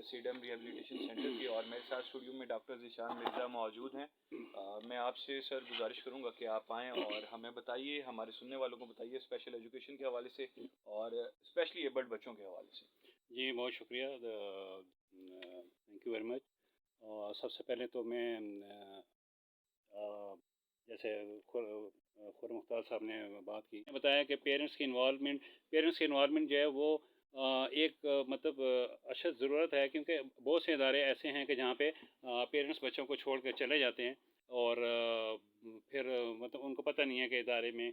सीडम rehabilitation centre की, और मेरे साथ स्टूडियो में डॉक्टर ज़ीशान मिर्ज़ा मौजूद हैं। मैं आपसे सर गुजारिश करूंगा कि आप आएँ और हमें बताइए, हमारे सुनने वालों को बताइए स्पेशल एजुकेशन के हवाले से और स्पेशली एबल्ड बच्चों के हवाले से। जी, बहुत शुक्रिया। Thank you very much. और सबसे पहले तो मैं अ, जैसे खुर मुख्तार साहब ने बात की, बताया कि पेरेंट्स की इन्वॉल्वमेंट जो है वो एक मतलब अशद ज़रूरत है, क्योंकि बहुत से इदारे ऐसे हैं कि जहाँ पे पेरेंट्स बच्चों को छोड़ कर चले जाते हैं और फिर मतलब उनको पता नहीं है कि इदारे में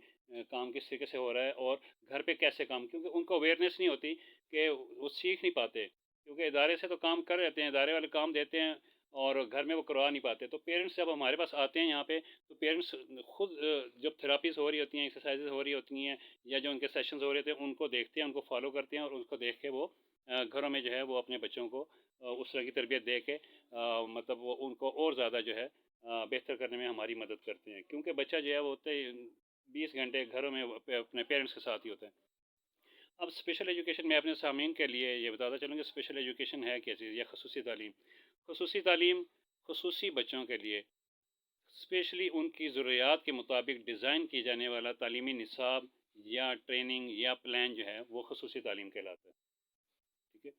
काम किस तरीके से हो रहा है और घर पे कैसे काम, क्योंकि उनको अवेयरनेस नहीं होती कि वो सीख नहीं पाते, क्योंकि इदारे से तो काम कर रहते हैं, इदारे वाले काम देते हैं और घर में वो करवा नहीं पाते। तो पेरेंट्स जब हमारे पास आते हैं यहाँ पे, तो पेरेंट्स खुद जब थेरापीज़ हो रही होती हैं, एक्सरसाइजेज़ हो रही होती हैं या जो उनके सेशंस हो रहे थे उनको देखते हैं, उनको फॉलो करते हैं और उनको देख के वो घरों में जो है वो अपने बच्चों को उस तरह की तरबियत दे के मतलब वो उनको और ज़्यादा जो है बेहतर करने में हमारी मदद करते हैं, क्योंकि बच्चा जो है वो होते ही 20 घंटे घरों में अपने पेरेंट्स के साथ ही होता है। अब स्पेशल एजुकेशन में अपने सामीन के लिए ये बताता चलूँ कि स्पेशल एजुकेशन है क्या चीज़, या खसूसी तालीम। खसूसी तालीम खसूसी बच्चों के लिए स्पेशली उनकी ज़रूरियात के मुताबिक डिज़ाइन किए जाने वाला तालीमी निसाब या ट्रेनिंग या प्लान जो है वो खसूसी तालीम कहलाता है। ठीक है।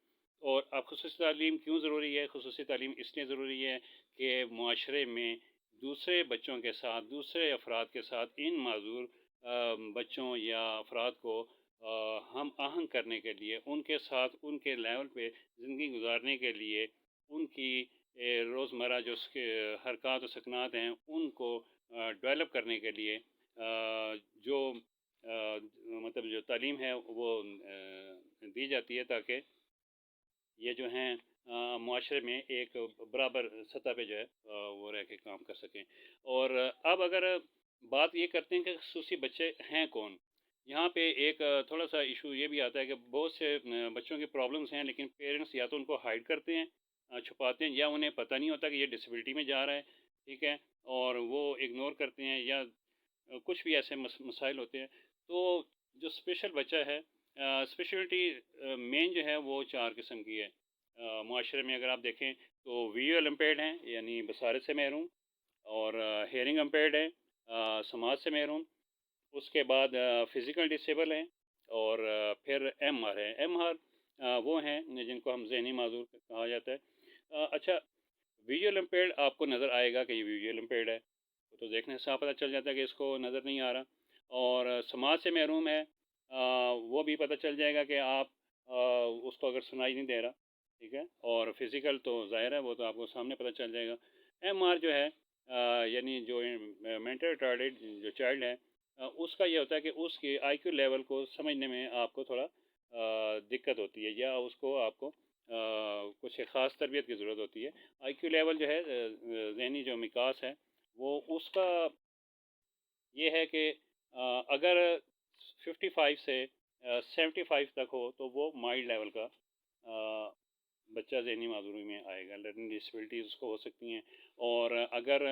और अब खसूसी तालीम क्यों ज़रूरी है? खसूसी तालीम इसलिए ज़रूरी है कि मुआशरे में दूसरे बच्चों के साथ, दूसरे अफराद के साथ इन माज़ूर बच्चों या अफराद को हम आहंग करने के लिए, उनके साथ उनके लेवल पे ज़िंदगी गुजारने के लिए, उनकी रोज़मर्रा जो उसके हरकत और सकनात हैं उनको डेवलप करने के लिए जो मतलब जो तालीम है वो दी जाती है, ताकि ये जो हैं मुआशरे में एक बराबर सतह पे जो है वो रह के काम कर सकें। और अब अगर बात ये करते हैं कि खसूसी बच्चे हैं कौन? यहाँ पे एक थोड़ा-सा इशू ये भी आता है कि बहुत से बच्चों की प्रॉब्लम्स हैं, लेकिन पेरेंट्स या तो उनको हाइड करते हैं, छुपाते हैं, या उन्हें पता नहीं होता कि ये डिसेबिलिटी में जा रहा है, ठीक है? और वो इग्नोर करते हैं, या कुछ भी ऐसे मसाइल होते हैं। तो जो स्पेशल बच्चा है, स्पेशलिटी मेन जो है वो 4 किस्म की है। मुआशरे में अगर आप देखें तो विजुअल इम्पेयर्ड हैं, यानी बसारत से महरूम, और हेयरिंग इम्पेयर्ड है, समाज से महरूम, उसके बाद फिज़िकल डिसेबल हैं, और फिर एमआर है। एमआर वो हैं जिनको हम ज़हनी माज़ूर कहा जाता है। अच्छा, विजुअल इम्पेयर्ड आपको नज़र आएगा कि ये विजुअल इम्पेयर्ड है, तो देखने से साफ पता चल जाता है कि इसको नज़र नहीं आ रहा। और समाज से महरूम है, वो भी पता चल जाएगा कि आप उसको अगर सुनाई नहीं दे रहा, ठीक है। और फिज़िकल तो ज़ाहिर है, वो तो आपको सामने पता चल जाएगा। एमआर जो है यानी जो मेंटल रिटार्डेड जो चाइल्ड है, उसका ये होता है कि उसके आईक्यू लेवल को समझने में आपको थोड़ा दिक्कत होती है, या उसको आपको कुछ ख़ास तरबियत की ज़रूरत होती है। आईक्यू लेवल जो है ज़हनी जो विकास है, वो उसका ये है कि अगर 55 से 75 तक हो तो वो माइल्ड लेवल का बच्चा ज़हनी माजूरी में आएगा, लर्निंग डिसेबिलिटीज़ उसको हो सकती हैं। और अगर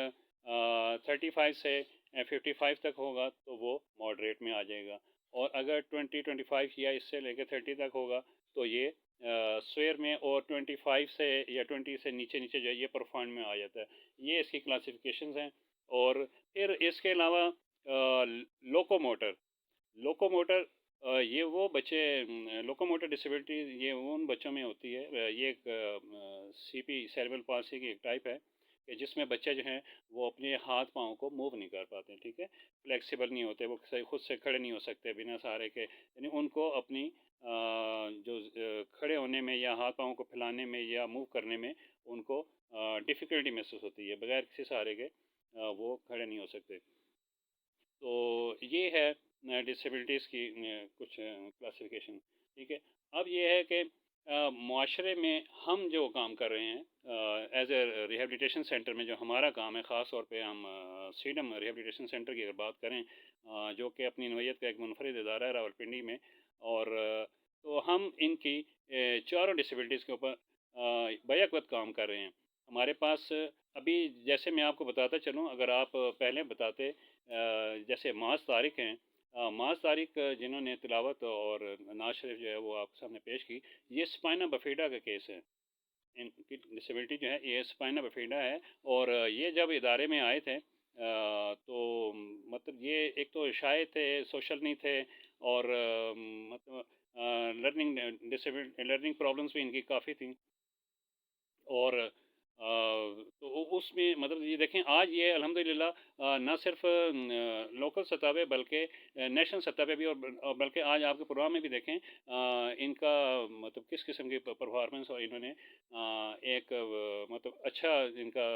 35 से 55 तक होगा तो वो मॉडरेट में आ जाएगा। और अगर 20-25 या इससे लेकर 30 तक होगा तो ये स्वेयर में, और 25 से या 20 से नीचे नीचे जो है ये प्रोफाउंड में आ जाता है। ये इसकी क्लासिफिकेशंस हैं। और फिर इसके अलावा लोकोमोटर लोकोमोटर ये वो बच्चे, लोकोमोटर डिसेबिलिटी ये उन बच्चों में होती है। ये एक सीपी सेरेब्रल पाल्सी की एक टाइप है कि जिसमें बच्चे जो हैं वो अपने हाथ पाँव को मूव नहीं कर पाते, ठीक है। फ्लेक्सिबल नहीं होते, वो खुद से खड़े नहीं हो सकते बिना सहारे के, यानी उनको अपनी जो खड़े होने में या हाथ पाँव को फैलाने में या मूव करने में उनको डिफ़िकल्टी महसूस होती है, बगैर किसी सहारे के वो खड़े नहीं हो सकते। तो ये है डिसेबिलिटीज़ की कुछ क्लासिफिकेशन, ठीक है। अब ये है कि मुआशरे में हम जो काम कर रहे हैं एज ए रिहेबिलिटेशन सेंटर में, जो हमारा काम है, ख़ास तौर पे हम सीडम रिहेबिलिटेशन सेंटर की अगर बात करें, जो कि अपनी नौइयत का एक मुनफरिद इदारा है रावलपिंडी में। और तो हम इनकी चारों डिसेबिलिटीज़ के ऊपर बैक वक्त काम कर रहे हैं। हमारे पास अभी, जैसे मैं आपको बताता चलूँ, अगर आप पहले बताते जैसे माज़ तारिक हैं, माज़ तारिक जिन्होंने तिलावत और नाज शरीफ जो है वो आपके सामने पेश की, ये स्पाइना बफीडा का केस है। इनकी डिसेबिलिटी जो है ये स्पाइना बिफिडा है। और ये जब इदारे में आए थे तो मतलब ये एक तो शाये थे, सोशल नहीं थे, और मतलब लर्निंग प्रॉब्लम्स भी इनकी काफ़ी थी। और तो उसमें मतलब ये देखें आज ये अल्हम्दुलिल्लाह ना सिर्फ लोकल सतह पे बल्कि नेशनल सतह पे भी, और बल्कि आज आपके प्रोग्राम में भी देखें इनका मतलब किस किस्म की परफॉर्मेंस, और इन्होंने एक मतलब अच्छा इनका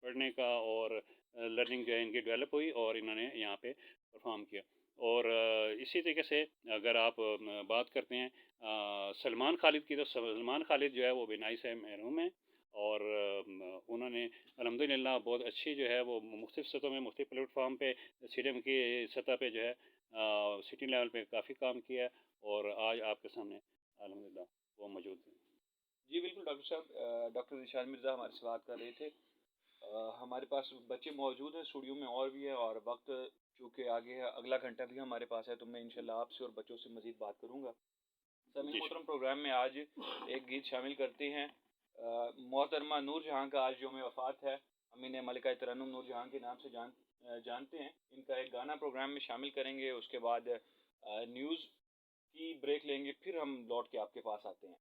पढ़ने का और लर्निंग जो है इनकी डेवलप हुई, और इन्होंने यहाँ पे परफॉर्म किया। और इसी तरीके से अगर आप बात करते हैं सलमान खालिद की, तो सलमान खालिद जो है वो बिनाई से महरूम है। और उन्होंने अल्हम्दुलिल्लाह बहुत अच्छी जो है वो मुख्तलिफ सतहों में, मुख्तलिफ प्लेटफॉर्म पे, सीडीएम की सतह पे जो है सिटी लेवल पे काफ़ी काम किया है, और आज आपके सामने अल्हम्दुलिल्लाह वो मौजूद है। जी बिल्कुल डॉक्टर साहब, डॉक्टर ज़ीशान मिर्ज़ा हमारे से बात कर रहे थे। हमारे पास बच्चे मौजूद हैं स्टूडियो में और भी है, और वक्त चूँकि आगे है, अगला घंटा भी हमारे पास है, तो मैं इंशाल्लाह आपसे और बच्चों से मज़ीद बात करूँगा। समीर जी मोहतरम, प्रोग्राम में आज एक गीत शामिल करते हैं। मोहतरमा नूर जहाँ का आज यौम वफ़ात है। हम इन्हें मलिका तरन्नुम नूर जहाँ के नाम से जानते हैं। इनका एक गाना प्रोग्राम में शामिल करेंगे, उसके बाद न्यूज़ की ब्रेक लेंगे, फिर हम लौट के आपके पास आते हैं।